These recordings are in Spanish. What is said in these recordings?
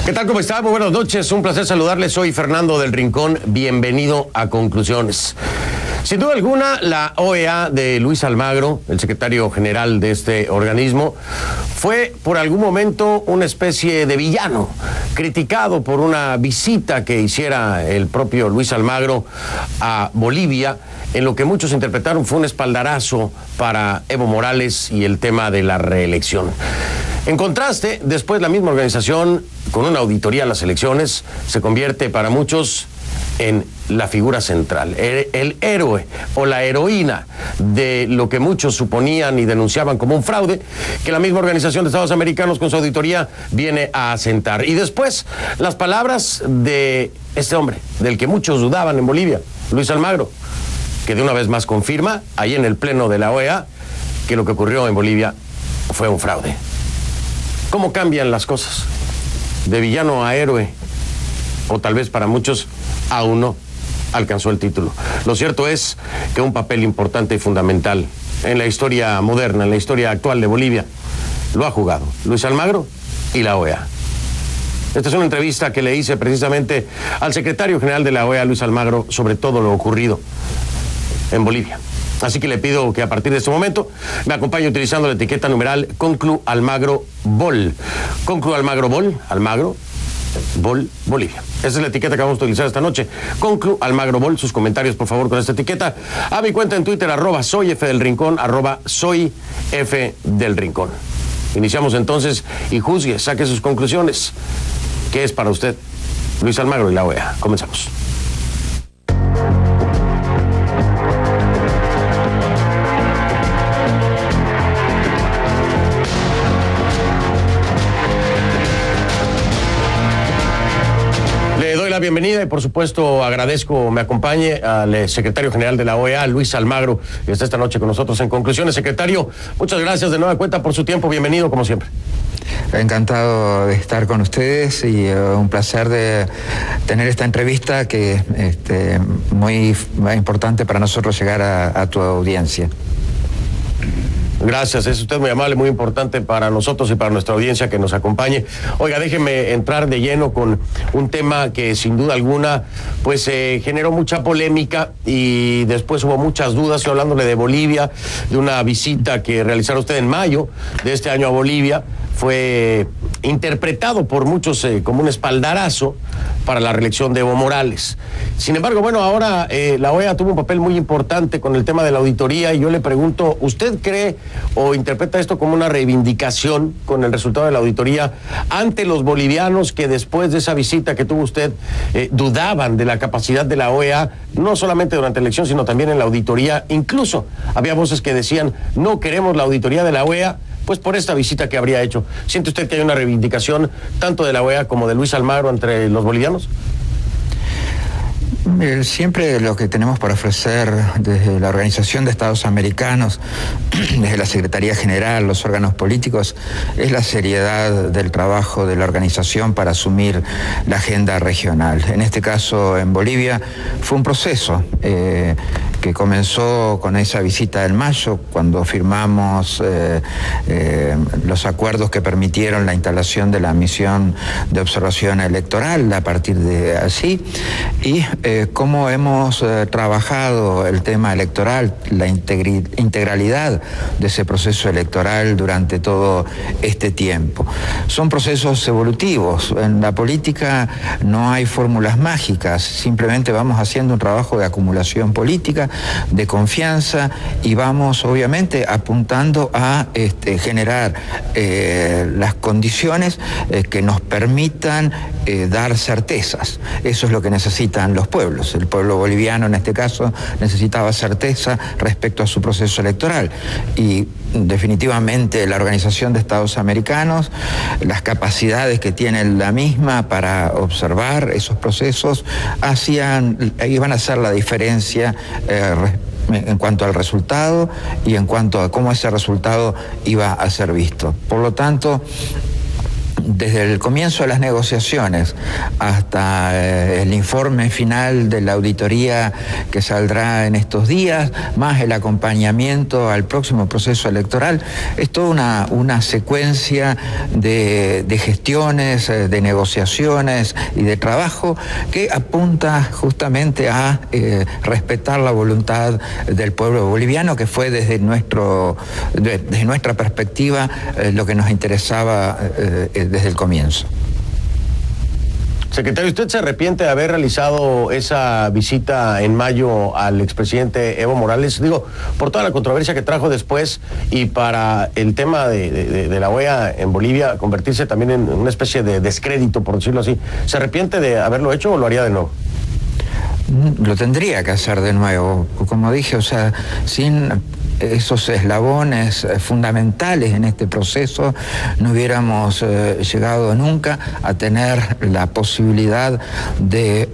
¿Qué tal? ¿Cómo está? Muy buenas noches. Un placer saludarles. Soy Fernando del Rincón. Bienvenido a Conclusiones. Sin duda alguna, la OEA de Luis Almagro, el secretario general de este organismo, fue por algún momento una especie de villano, criticado por una visita que hiciera el propio Luis Almagro a Bolivia, en lo que muchos interpretaron fue un espaldarazo para Evo Morales y el tema de la reelección. En contraste, después la misma organización, con una auditoría a las elecciones, se convierte para muchos en la figura central, el héroe o la heroína de lo que muchos suponían y denunciaban como un fraude, que la misma Organización de Estados Americanos con su auditoría viene a asentar. Y después, las palabras de este hombre, del que muchos dudaban en Bolivia, Luis Almagro, que de una vez más confirma, ahí en el pleno de la OEA, que lo que ocurrió en Bolivia fue un fraude. ¿Cómo cambian las cosas? De villano a héroe, o tal vez para muchos aún no alcanzó el título. Lo cierto es que un papel importante y fundamental en la historia moderna, en la historia actual de Bolivia, lo ha jugado Luis Almagro y la OEA. Esta es una entrevista que le hice precisamente al secretario general de la OEA, Luis Almagro, sobre todo lo ocurrido en Bolivia. Así que le pido que a partir de este momento me acompañe utilizando la etiqueta numeral Conclu Almagro Bol. Conclu Almagro Bol, Almagro Bol, Bolivia. Esa es la etiqueta que vamos a utilizar esta noche. Conclu Almagro Bol. Sus comentarios, por favor, con esta etiqueta. A mi cuenta en Twitter, @soyfdelrincón, @soyfdelrincón. Iniciamos entonces y juzgue, saque sus conclusiones. ¿Qué es para usted Luis Almagro y la OEA? Comenzamos. La bienvenida y por supuesto agradezco me acompañe al secretario general de la OEA, Luis Almagro, que está esta noche con nosotros en Conclusiones. Secretario, muchas gracias de nueva cuenta por su tiempo, bienvenido como siempre. Encantado de estar con ustedes y un placer de tener esta entrevista que es muy importante para nosotros llegar a tu audiencia. Gracias, es usted muy amable, muy importante para nosotros y para nuestra audiencia que nos acompañe. Oiga, déjeme entrar de lleno con un tema que sin duda alguna pues generó mucha polémica y después hubo muchas dudas. Estoy hablándole de Bolivia, de una visita que realizara usted en mayo de este año a Bolivia. Fue interpretado por muchos como un espaldarazo para la reelección de Evo Morales. Sin embargo, bueno, ahora la OEA tuvo un papel muy importante con el tema de la auditoría y yo le pregunto, ¿usted cree o interpreta esto como una reivindicación con el resultado de la auditoría ante los bolivianos que después de esa visita que tuvo usted dudaban de la capacidad de la OEA, no solamente durante la elección, sino también en la auditoría? Incluso había voces que decían, no queremos la auditoría de la OEA, pues por esta visita que habría hecho. ¿Siente usted que hay una reivindicación tanto de la OEA como de Luis Almagro entre los bolivianos? Siempre lo que tenemos para ofrecer desde la Organización de Estados Americanos, desde la Secretaría General, los órganos políticos, es la seriedad del trabajo de la organización para asumir la agenda regional. En este caso, en Bolivia, fue un proceso que comenzó con esa visita en mayo, cuando firmamos los acuerdos que permitieron la instalación de la misión de observación electoral a partir de así, y cómo hemos trabajado el tema electoral, la integralidad de ese proceso electoral durante todo este tiempo. Son procesos evolutivos. En la política no hay fórmulas mágicas, simplemente vamos haciendo un trabajo de acumulación política, de confianza, y vamos obviamente apuntando a generar las condiciones que nos permitan dar certezas. Eso es lo que necesitan los pueblos. El pueblo boliviano, en este caso, necesitaba certeza respecto a su proceso electoral. Y definitivamente la Organización de Estados Americanos, las capacidades que tiene la misma para observar esos procesos, iban a hacer la diferencia en cuanto al resultado y en cuanto a cómo ese resultado iba a ser visto. Por lo tanto, desde el comienzo de las negociaciones hasta el informe final de la auditoría que saldrá en estos días, más el acompañamiento al próximo proceso electoral, es toda una secuencia de gestiones, de negociaciones y de trabajo que apunta justamente a respetar la voluntad del pueblo boliviano, que fue desde nuestra perspectiva lo que nos interesaba desde el comienzo. Secretario, ¿usted se arrepiente de haber realizado esa visita en mayo al expresidente Evo Morales? Digo, por toda la controversia que trajo después y para el tema de la OEA en Bolivia convertirse también en una especie de descrédito, por decirlo así. ¿Se arrepiente de haberlo hecho o lo haría de nuevo? Lo tendría que hacer de nuevo, como dije, o sea, sin esos eslabones fundamentales en este proceso no hubiéramos llegado nunca a tener la posibilidad de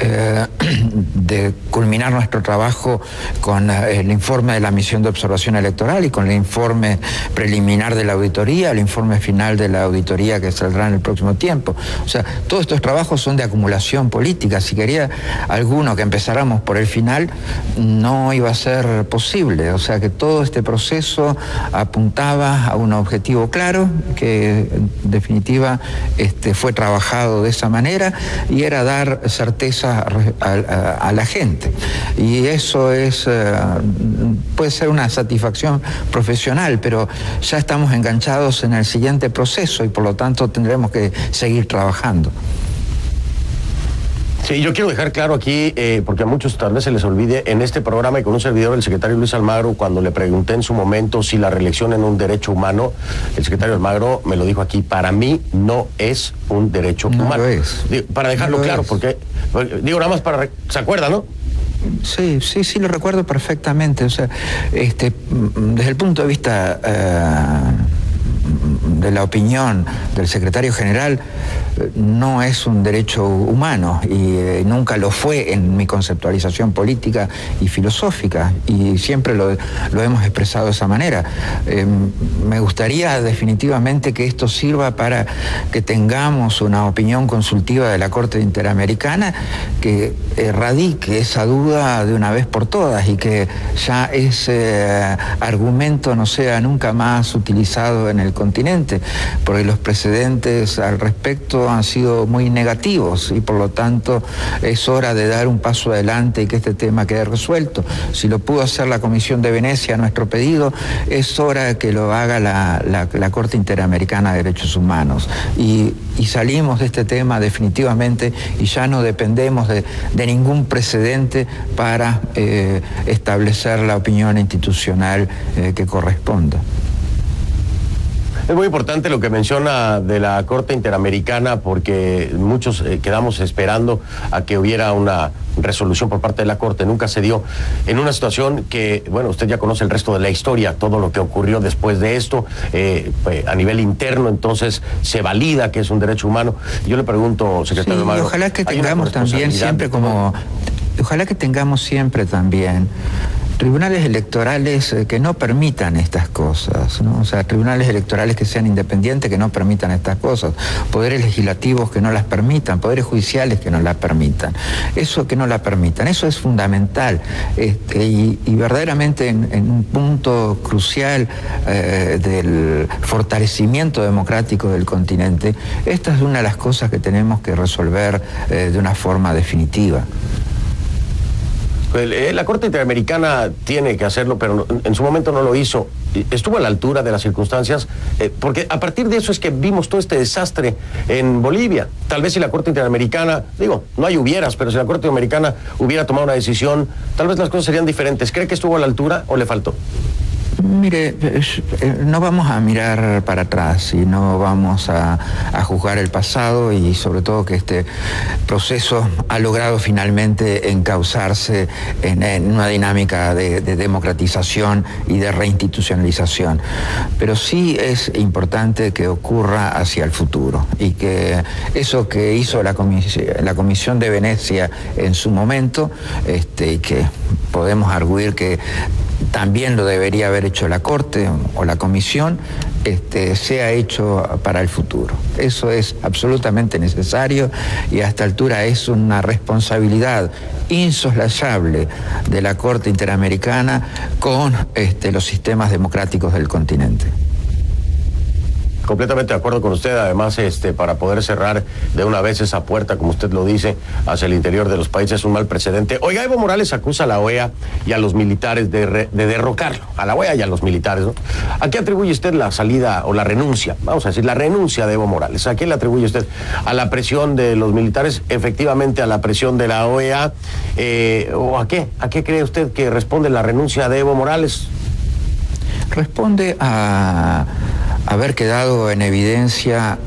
culminar nuestro trabajo con el informe de la misión de observación electoral y con el informe preliminar de la auditoría, el informe final de la auditoría que saldrá en el próximo tiempo. O sea, todos estos trabajos son de acumulación política. Si quería alguno que empezáramos por el final, no iba a ser posible. O sea, que todo este proceso apuntaba a un objetivo claro, que en definitiva fue trabajado de esa manera, y era dar certeza a la gente. Y eso puede ser una satisfacción profesional, pero ya estamos enganchados en el siguiente proceso y por lo tanto tendremos que seguir trabajando. Sí, yo quiero dejar claro aquí, porque a muchos tal vez se les olvide, en este programa y con un servidor, el secretario Luis Almagro, cuando le pregunté en su momento si la reelección era un derecho humano, el secretario Almagro me lo dijo aquí: para mí no es un derecho humano. No lo es. Digo, para dejarlo no claro, es. porque, digo, nada más para... ¿Se acuerda, no? Sí, lo recuerdo perfectamente. O sea, desde el punto de vista de la opinión del secretario general, no es un derecho humano y nunca lo fue en mi conceptualización política y filosófica, y siempre lo hemos expresado de esa manera. Me gustaría definitivamente que esto sirva para que tengamos una opinión consultiva de la Corte Interamericana que erradique esa duda de una vez por todas y que ya ese argumento no sea nunca más utilizado en el continente, porque los precedentes al respecto han sido muy negativos y por lo tanto es hora de dar un paso adelante y que este tema quede resuelto. Si lo pudo hacer la Comisión de Venecia a nuestro pedido, es hora que lo haga la Corte Interamericana de Derechos Humanos y salimos de este tema definitivamente y ya no dependemos de ningún precedente para establecer la opinión institucional que corresponda. Es muy importante lo que menciona de la Corte Interamericana, porque muchos quedamos esperando a que hubiera una resolución por parte de la Corte. Nunca se dio, en una situación que, bueno, usted ya conoce el resto de la historia, todo lo que ocurrió después de esto, a nivel interno, entonces se valida que es un derecho humano. Yo le pregunto, secretario Almagro, ojalá que tengamos también siempre ojalá que tengamos siempre también tribunales electorales que no permitan estas cosas, ¿no? O sea, tribunales electorales que sean independientes, que no permitan estas cosas, poderes legislativos que no las permitan, poderes judiciales que no las permitan, eso es fundamental, y verdaderamente en un punto crucial del fortalecimiento democrático del continente, esta es una de las cosas que tenemos que resolver de una forma definitiva. La Corte Interamericana tiene que hacerlo, pero en su momento no lo hizo. Estuvo a la altura de las circunstancias, porque a partir de eso es que vimos todo este desastre en Bolivia. Tal vez si la Corte Interamericana, digo, no hay hubieras, pero si la Corte Interamericana hubiera tomado una decisión, tal vez las cosas serían diferentes. ¿Cree que estuvo a la altura o le faltó? Mire, no vamos a mirar para atrás y no vamos a juzgar el pasado, y sobre todo que este proceso ha logrado finalmente encauzarse en una dinámica de democratización y de reinstitucionalización. Pero sí es importante que ocurra hacia el futuro y que eso que hizo la Comisión de Venecia en su momento, y que podemos arguir que también lo debería haber hecho la Corte o la Comisión, sea hecho para el futuro. Eso es absolutamente necesario y a esta altura es una responsabilidad insoslayable de la Corte Interamericana con los sistemas democráticos del continente. Completamente de acuerdo con usted, además, para poder cerrar de una vez esa puerta, como usted lo dice, hacia el interior de los países, es un mal precedente. Oiga, Evo Morales acusa a la OEA y a los militares de derrocarlo, a la OEA y a los militares, ¿no? ¿A qué atribuye usted la salida o la renuncia? Vamos a decir, la renuncia de Evo Morales. ¿A qué le atribuye usted? ¿A la presión de los militares? ¿Efectivamente a la presión de la OEA? ¿O a qué? ¿A qué cree usted que responde la renuncia de Evo Morales? Responde a haber quedado en evidencia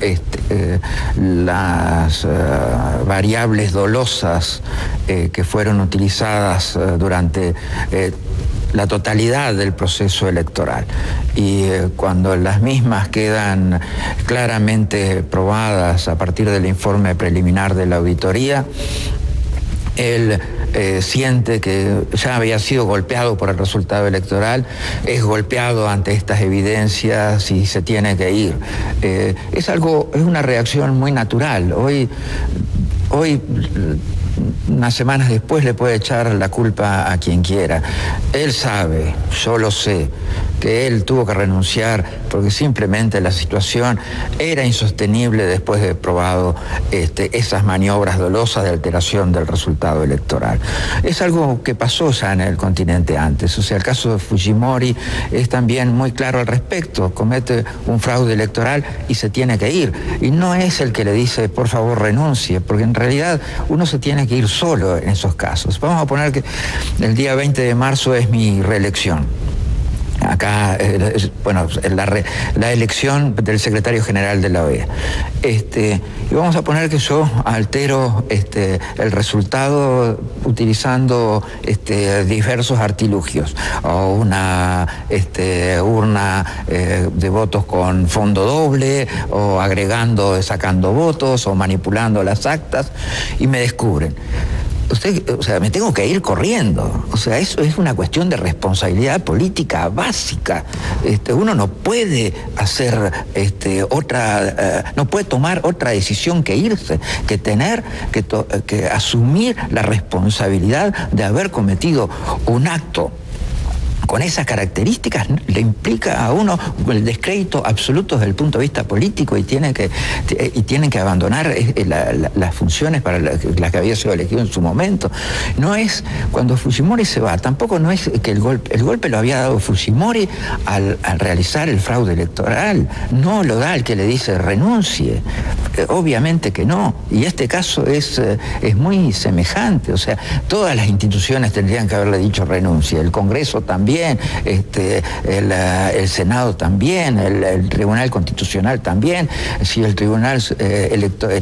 las variables dolosas que fueron utilizadas durante la totalidad del proceso electoral. Y cuando las mismas quedan claramente probadas a partir del informe preliminar de la auditoría, él siente que ya había sido golpeado por el resultado electoral, es golpeado ante estas evidencias y se tiene que ir. Es una reacción muy natural. Hoy, unas semanas después, le puede echar la culpa a quien quiera. Él sabe, yo lo sé, que él tuvo que renunciar porque simplemente la situación era insostenible después de probado esas maniobras dolosas de alteración del resultado electoral. Es algo que pasó ya en el continente antes. O sea, el caso de Fujimori es también muy claro al respecto. Comete un fraude electoral y se tiene que ir. Y no es el que le dice, por favor, renuncie, porque en realidad uno se tiene que ir solo en esos casos. Vamos a poner que el día 20 de marzo es mi reelección. Acá, la elección del secretario general de la OEA. Y vamos a poner que yo altero el resultado utilizando diversos artilugios, o una urna de votos con fondo doble, o sacando votos, o manipulando las actas, y me descubren. Me tengo que ir corriendo. O sea, eso es una cuestión de responsabilidad política básica. Uno no puede hacer no puede tomar otra decisión que irse, que tener que asumir la responsabilidad de haber cometido un acto con esas características. Le implica a uno el descrédito absoluto desde el punto de vista político y tienen que abandonar las funciones para las que había sido elegido en su momento. No es cuando Fujimori se va, tampoco no es que el golpe lo había dado Fujimori al realizar el fraude electoral. No lo da el que le dice renuncie. Obviamente que no. Y este caso es muy semejante. O sea, todas las instituciones tendrían que haberle dicho renuncie. El Congreso también, el Senado también, el Tribunal Constitucional también. Si el Tribunal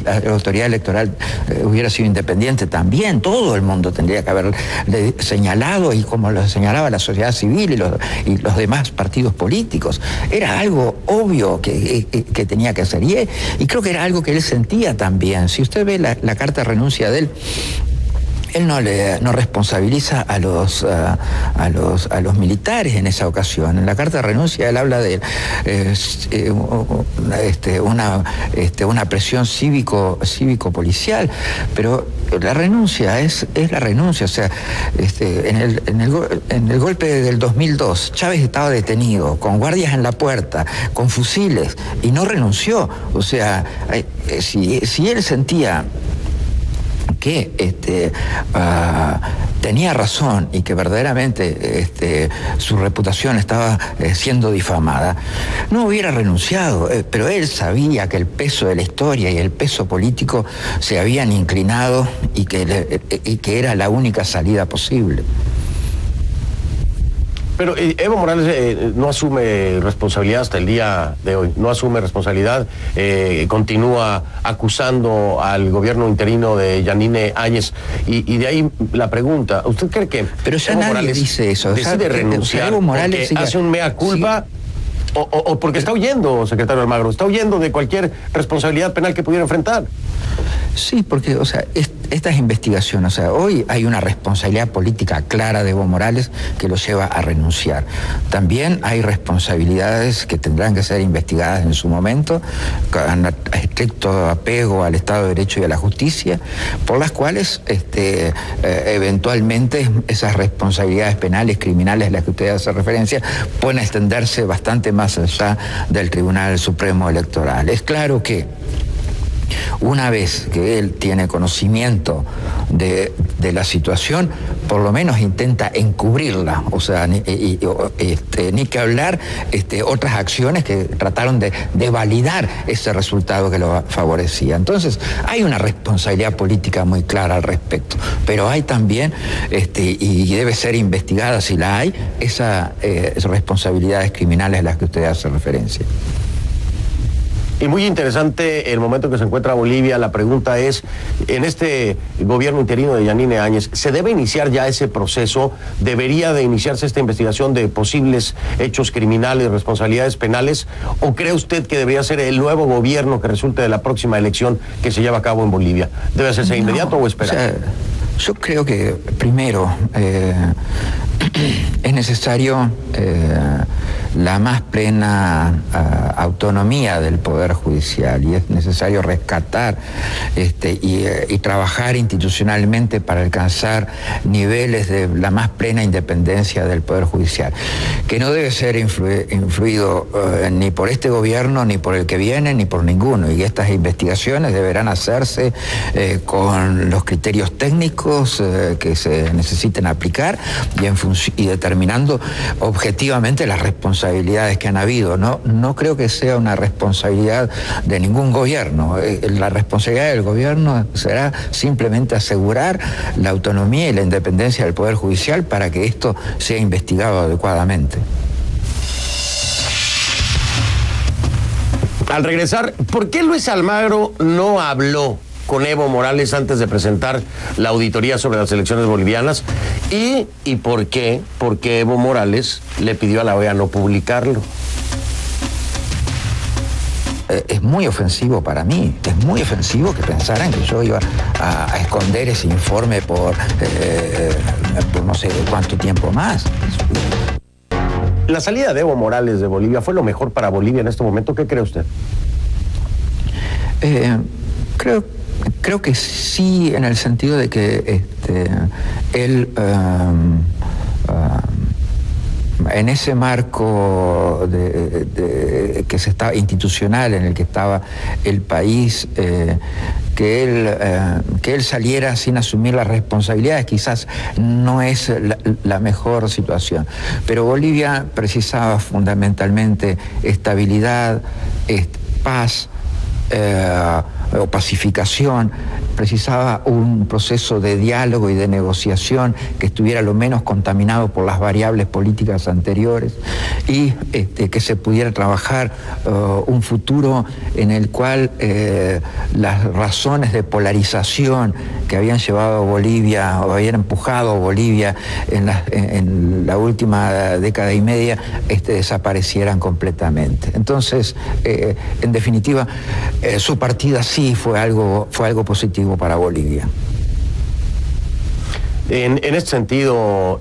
la autoridad electoral hubiera sido independiente también, todo el mundo tendría que haberle señalado, y como lo señalaba la sociedad civil y los demás partidos políticos. Era algo obvio que tenía que hacer, y creo que era algo que él sentía también. Si usted ve la carta de renuncia de él no responsabiliza a los militares en esa ocasión. En la carta de renuncia él habla de una presión cívico-policial, pero la renuncia es la renuncia. O sea, en el golpe del 2002, Chávez estaba detenido, con guardias en la puerta, con fusiles, y no renunció. O sea, si él sentía que tenía razón y que verdaderamente su reputación estaba siendo difamada, no hubiera renunciado, pero él sabía que el peso de la historia y el peso político se habían inclinado y que era la única salida posible. Pero Evo Morales no asume responsabilidad hasta el día de hoy, no asume responsabilidad, continúa acusando al gobierno interino de Yanine Áñez, y de ahí la pregunta, ¿usted cree que pero ya Evo nadie Morales dice eso, decide renunciar Evo Morales porque hace un mea culpa? Sí. O porque está huyendo, secretario Almagro, está huyendo de cualquier responsabilidad penal que pudiera enfrentar? Sí, porque, o sea, estas investigaciones, o sea, hoy hay una responsabilidad política clara de Evo Morales que lo lleva a renunciar. También hay responsabilidades que tendrán que ser investigadas en su momento, con estricto apego al Estado de Derecho y a la justicia, por las cuales eventualmente esas responsabilidades penales, criminales a las que usted hace referencia, pueden extenderse bastante más allá del Tribunal Supremo Electoral. Es claro que una vez que él tiene conocimiento de la situación, por lo menos intenta encubrirla, o sea, ni que hablar otras acciones que trataron de validar ese resultado que lo favorecía. Entonces, hay una responsabilidad política muy clara al respecto, pero hay también, y debe ser investigada si la hay, esas responsabilidades criminales a las que usted hace referencia. Y muy interesante el momento que se encuentra Bolivia. La pregunta es, en este gobierno interino de Yanine Áñez, ¿se debe iniciar ya ese proceso? ¿Debería de iniciarse esta investigación de posibles hechos criminales, responsabilidades penales? ¿O cree usted que debería ser el nuevo gobierno que resulte de la próxima elección que se lleva a cabo en Bolivia? ¿Debe hacerse inmediato o esperar? O sea, yo creo que primero es necesario la más plena autonomía del Poder Judicial, y es necesario rescatar y trabajar institucionalmente para alcanzar niveles de la más plena independencia del Poder Judicial, que no debe ser influido ni por este gobierno, ni por el que viene, ni por ninguno, y estas investigaciones deberán hacerse con los criterios técnicos que se necesiten aplicar y determinando objetivamente las responsabilidades que han habido. No creo que sea una responsabilidad de ningún gobierno. La responsabilidad del gobierno será simplemente asegurar la autonomía y la independencia del Poder Judicial para que esto sea investigado adecuadamente. Al regresar, ¿por qué Luis Almagro no habló con Evo Morales antes de presentar la auditoría sobre las elecciones bolivianas? ¿Y por qué? Porque Evo Morales le pidió a la OEA no publicarlo. Es muy ofensivo para mí, es muy ofensivo que pensaran que yo iba a esconder ese informe por no sé cuánto tiempo más. ¿La salida de Evo Morales de Bolivia fue lo mejor para Bolivia en este momento? ¿Qué cree usted? Creo que sí, en el sentido de que él en ese marco que se estaba institucional en el que estaba el país, que él saliera sin asumir las responsabilidades quizás no es la mejor situación, pero Bolivia precisaba fundamentalmente estabilidad, paz, o pacificación, precisaba un proceso de diálogo y de negociación que estuviera lo menos contaminado por las variables políticas anteriores, y que se pudiera trabajar un futuro en el cual las razones de polarización que habían llevado a Bolivia o habían empujado a Bolivia en la última década y media desaparecieran completamente. Entonces, en definitiva, su partida sí fue algo positivo para Bolivia. En este sentido,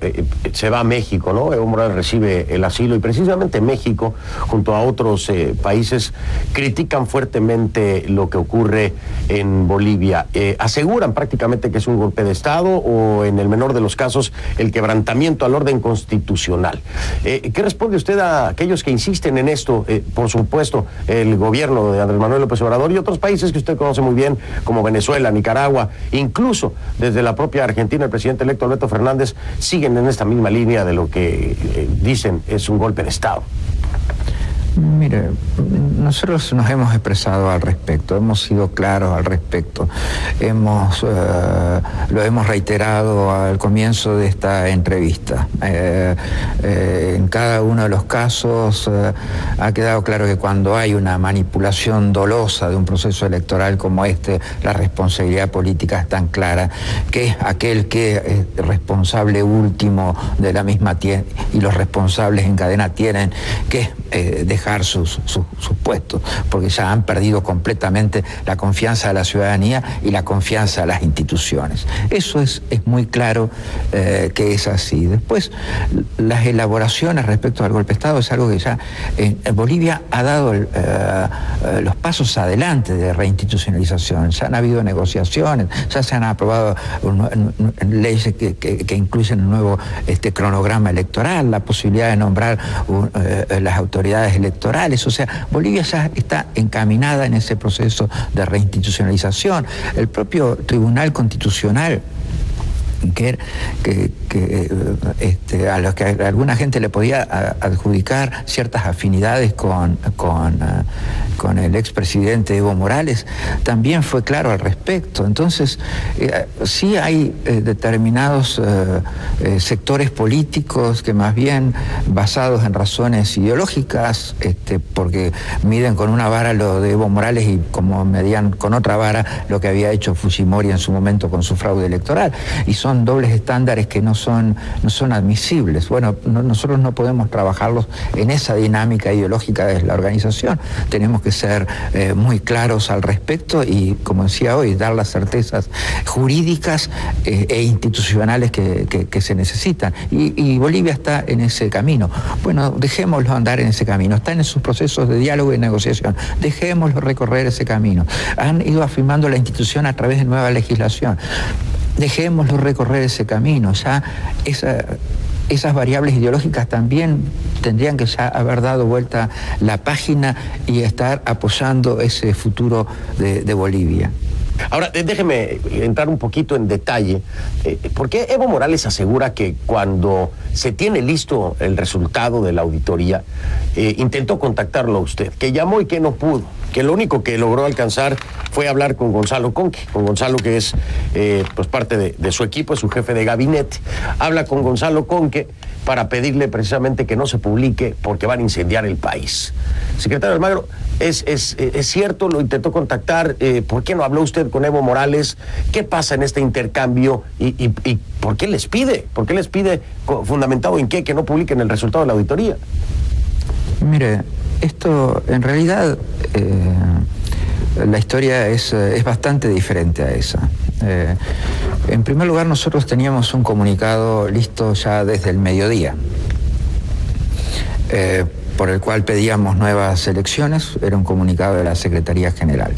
se va a México, ¿no? Evo Morales recibe el asilo y precisamente México, junto a otros países, critican fuertemente lo que ocurre en Bolivia. Aseguran prácticamente que es un golpe de Estado o, en el menor de los casos, el quebrantamiento al orden constitucional. ¿Qué responde usted a aquellos que insisten en esto? Por supuesto, el gobierno de Andrés Manuel López Obrador y otros países que usted conoce muy bien, como Venezuela, Nicaragua, incluso desde la propia Argentina, el presidente electo Alberto Fernández, siguen en esta misma línea de lo que dicen es un golpe de Estado. Mire, nosotros nos hemos expresado al respecto, hemos sido claros al respecto, lo hemos reiterado al comienzo de esta entrevista. En cada uno de los casos ha quedado claro que cuando hay una manipulación dolosa de un proceso electoral como la responsabilidad política es tan clara que aquel que es responsable último de la misma y los responsables en cadena tienen que dejar dejar sus puestos, porque ya han perdido completamente la confianza de la ciudadanía y la confianza de las instituciones. Eso es muy claro que es así. Después, las elaboraciones respecto al golpe de Estado es algo que ya en Bolivia ha dado los pasos adelante de reinstitucionalización. Ya han habido negociaciones, ya se han aprobado leyes que incluyen un nuevo cronograma electoral, la posibilidad de nombrar las autoridades electorales. O sea, Bolivia ya está encaminada en ese proceso de reinstitucionalización. El propio Tribunal Constitucional, a los que alguna gente le podía adjudicar ciertas afinidades con el expresidente Evo Morales, también fue claro al respecto. Entonces, sí hay determinados sectores políticos que más bien basados en razones ideológicas, porque miden con una vara lo de Evo Morales y como medían con otra vara lo que había hecho Fujimori en su momento con su fraude electoral, y son dobles estándares que no son admisibles. Bueno, nosotros no podemos trabajarlos en esa dinámica ideológica de la organización. Tenemos que ser muy claros al respecto y, como decía hoy, dar las certezas jurídicas e institucionales que se necesitan. Y Bolivia está en ese camino. Bueno, dejémoslo andar en ese camino. Están en sus procesos de diálogo y negociación. Dejémoslo recorrer ese camino. Han ido afirmando la institución a través de nueva legislación. Dejémoslo recorrer ese camino. Ya esas variables ideológicas también tendrían que ya haber dado vuelta la página y estar apoyando ese futuro de Bolivia. Ahora, déjeme entrar un poquito en detalle. ¿Por qué Evo Morales asegura que cuando se tiene listo el resultado de la auditoría, intentó contactarlo a usted, que llamó y que no pudo, que lo único que logró alcanzar fue hablar con Gonzalo Conque, que es pues parte de su equipo, es su jefe de gabinete? Habla con Gonzalo Conque para pedirle precisamente que no se publique porque van a incendiar el país. Secretario Almagro, ¿es cierto? ¿Lo intentó contactar? ¿Por qué no habló usted con Evo Morales? ¿Qué pasa en este intercambio? ¿Y por qué les pide? ¿Por qué les pide, fundamentado en qué, que no publiquen el resultado de la auditoría? Mire, esto en realidad la historia es bastante diferente a esa. En primer lugar, nosotros teníamos un comunicado listo ya desde el mediodía, por el cual pedíamos nuevas elecciones. Era un comunicado de la Secretaría General.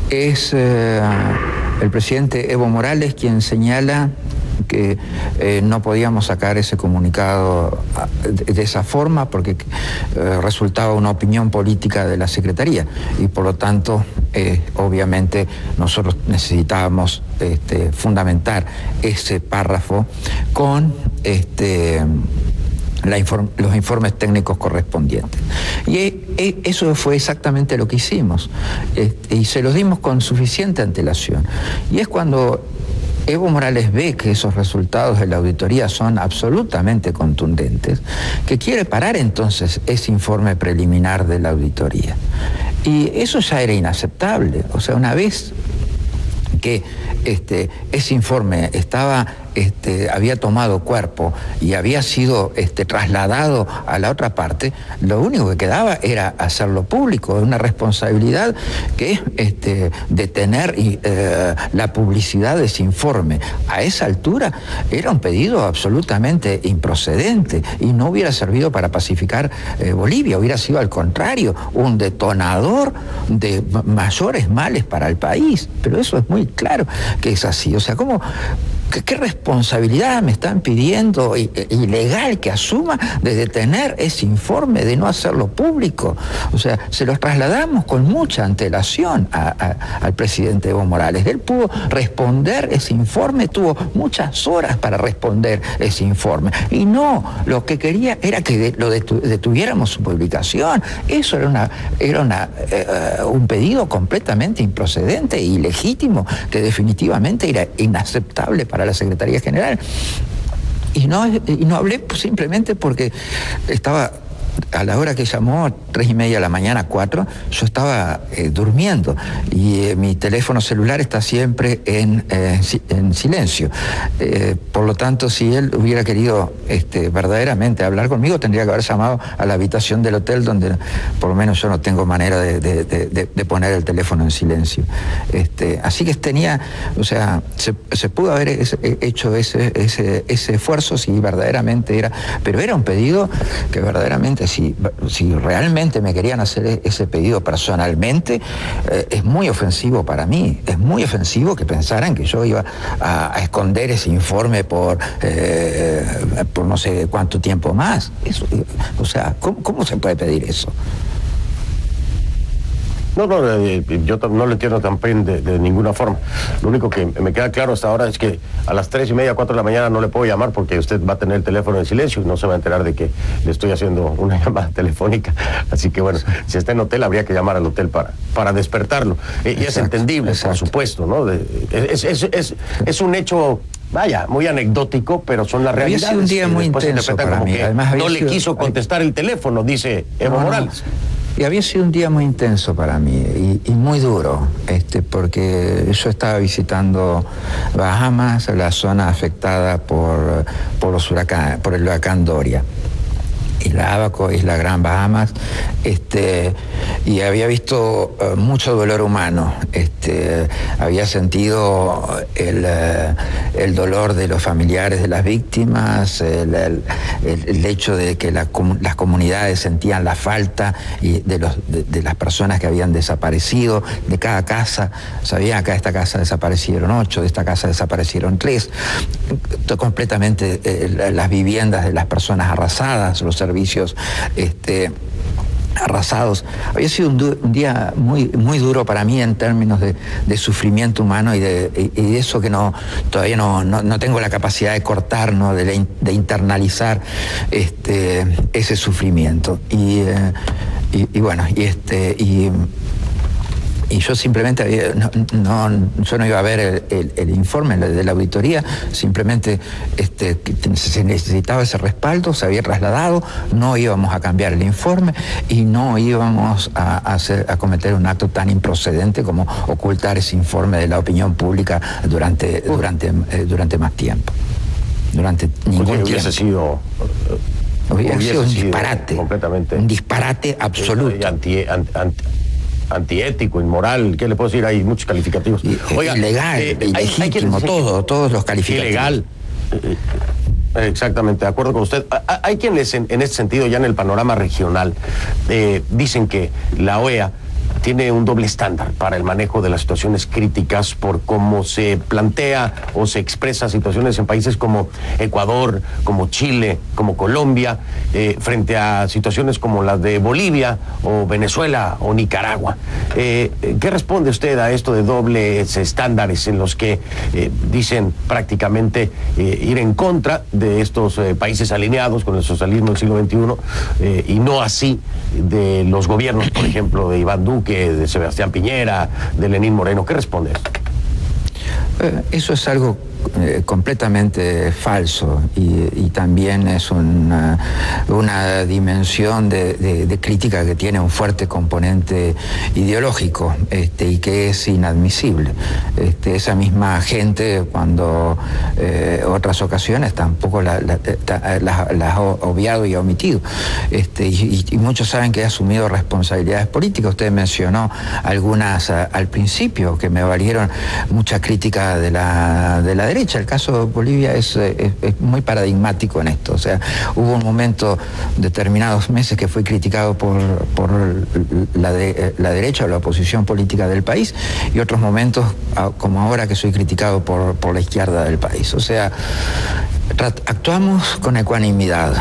Es el presidente Evo Morales quien señala que no podíamos sacar ese comunicado de esa forma porque resultaba una opinión política de la Secretaría y por lo tanto obviamente nosotros necesitábamos fundamentar ese párrafo con los informes técnicos correspondientes. Y eso fue exactamente lo que hicimos, y se los dimos con suficiente antelación. Y es cuando Evo Morales ve que esos resultados de la auditoría son absolutamente contundentes, que quiere parar entonces ese informe preliminar de la auditoría. Y eso ya era inaceptable. O sea, una vez que ese informe había tomado cuerpo y había sido trasladado a la otra parte, lo único que quedaba era hacerlo público. Es una responsabilidad que es de tener la publicidad de ese informe. A esa altura era un pedido absolutamente improcedente y no hubiera servido para pacificar Bolivia, hubiera sido al contrario, un detonador de mayores males para el país. Pero eso es muy claro que es así. O sea, ¿cómo? ¿Qué responsabilidad me están pidiendo ilegal que asuma de detener ese informe, de no hacerlo público? O sea, se los trasladamos con mucha antelación al presidente Evo Morales. Él pudo responder ese informe, tuvo muchas horas para responder ese informe. Y no, lo que quería era que lo detuviéramos su publicación. Eso era un pedido completamente improcedente e ilegítimo, que definitivamente era inaceptable para la Secretaría General. Y no hablé simplemente porque estaba a la hora que llamó, 3:30 de la mañana, 4, yo estaba durmiendo y mi teléfono celular está siempre en silencio. Por lo tanto, si él hubiera querido verdaderamente hablar conmigo, tendría que haber llamado a la habitación del hotel, donde por lo menos yo no tengo manera de poner el teléfono en silencio. Así que se pudo haber hecho ese esfuerzo si verdaderamente era, pero era un pedido que verdaderamente, si realmente me querían hacer ese pedido personalmente, es muy ofensivo para mí. Es muy ofensivo que pensaran que yo iba a esconder ese informe por no sé cuánto tiempo más. Eso, ¿cómo se puede pedir eso? No, yo no lo entiendo también de ninguna forma. Lo único que me queda claro hasta ahora es que a las 3:30, 4 de la mañana no le puedo llamar porque usted va a tener el teléfono en silencio y no se va a enterar de que le estoy haciendo una llamada telefónica. Así que bueno, si está en hotel habría que llamar al hotel para despertarlo. Y es entendible, por supuesto, ¿no? Es un hecho... Vaya, muy anecdótico, pero son las realidades. Había sido un día muy intenso para mí. Además, no le quiso contestar el teléfono, dice Evo Morales. Y había sido un día muy intenso para mí y muy duro, porque yo estaba visitando Bahamas, la zona afectada por el huracán Doria. Isla Abaco, Isla Gran Bahamas, y había visto mucho dolor humano. Había sentido el dolor de los familiares de las víctimas, el hecho de que las comunidades sentían la falta de las personas que habían desaparecido, de cada casa. Sabían que de esta casa desaparecieron 8, de esta casa desaparecieron 3, completamente las viviendas de las personas arrasadas, los servicios arrasados. Había sido un día muy, muy duro para mí en términos de sufrimiento humano y de eso que todavía no tengo la capacidad de cortar, ¿no? de internalizar ese sufrimiento. Y yo simplemente yo no iba a ver el informe de la auditoría, simplemente se necesitaba ese respaldo, se había trasladado, no íbamos a cambiar el informe y no íbamos a cometer un acto tan improcedente como ocultar ese informe de la opinión pública durante más tiempo. Durante ningún tiempo. Hubiese sido un disparate, completamente. Un disparate absoluto. Antiético, inmoral, ¿qué le puedo decir? Hay muchos calificativos. Oiga, ilegal, ilegítimo, todos los calificativos. Ilegal. Exactamente, de acuerdo con usted. Hay quienes en este sentido, ya en el panorama regional, dicen que la OEA tiene un doble estándar para el manejo de las situaciones críticas por cómo se plantea o se expresa situaciones en países como Ecuador, como Chile, como Colombia, frente a situaciones como las de Bolivia o Venezuela o Nicaragua. ¿Qué responde usted a esto de dobles estándares en los que dicen prácticamente ir en contra de estos países alineados con el socialismo del siglo XXI y no así de los gobiernos, por ejemplo, de Iván Duque, de Sebastián Piñera, de Lenín Moreno? ¿Qué responde? Eso es algo completamente falso y también es una dimensión de crítica que tiene un fuerte componente ideológico y que es inadmisible. Esa misma gente, cuando otras ocasiones tampoco las ha obviado y omitido, y muchos saben que he asumido responsabilidades políticas. Usted mencionó algunas al principio que me valieron mucha crítica de la derecha. El caso de Bolivia es muy paradigmático en esto. O sea, hubo un momento, determinados meses, que fue criticado por la derecha o la oposición política del país, y otros momentos, como ahora, que soy criticado por la izquierda del país. O sea, actuamos con ecuanimidad.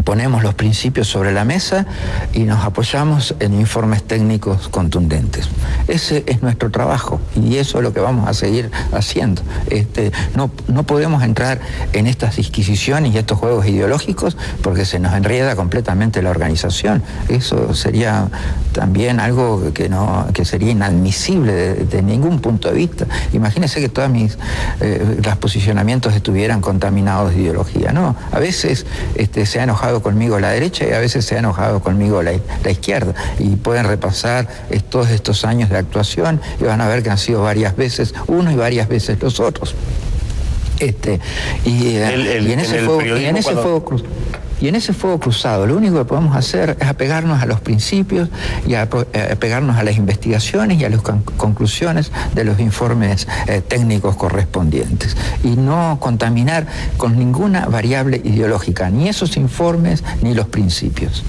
Ponemos los principios sobre la mesa y nos apoyamos en informes técnicos contundentes. Ese es nuestro trabajo y eso es lo que vamos a seguir haciendo. No podemos entrar en estas disquisiciones y estos juegos ideológicos porque se nos enreda completamente la organización. Eso sería también algo que sería inadmisible de ningún punto de vista. Imagínense que todos los posicionamientos estuvieran contaminados de ideología. No, a veces se ha enojado conmigo la derecha y a veces se ha enojado conmigo la izquierda. Y pueden repasar todos estos años de actuación y van a ver que han sido varias veces uno y varias veces los otros. Y en ese fuego cruzado, lo único que podemos hacer es apegarnos a los principios y apegarnos a las investigaciones y a las conclusiones de los informes técnicos correspondientes. Y no contaminar con ninguna variable ideológica, ni esos informes ni los principios.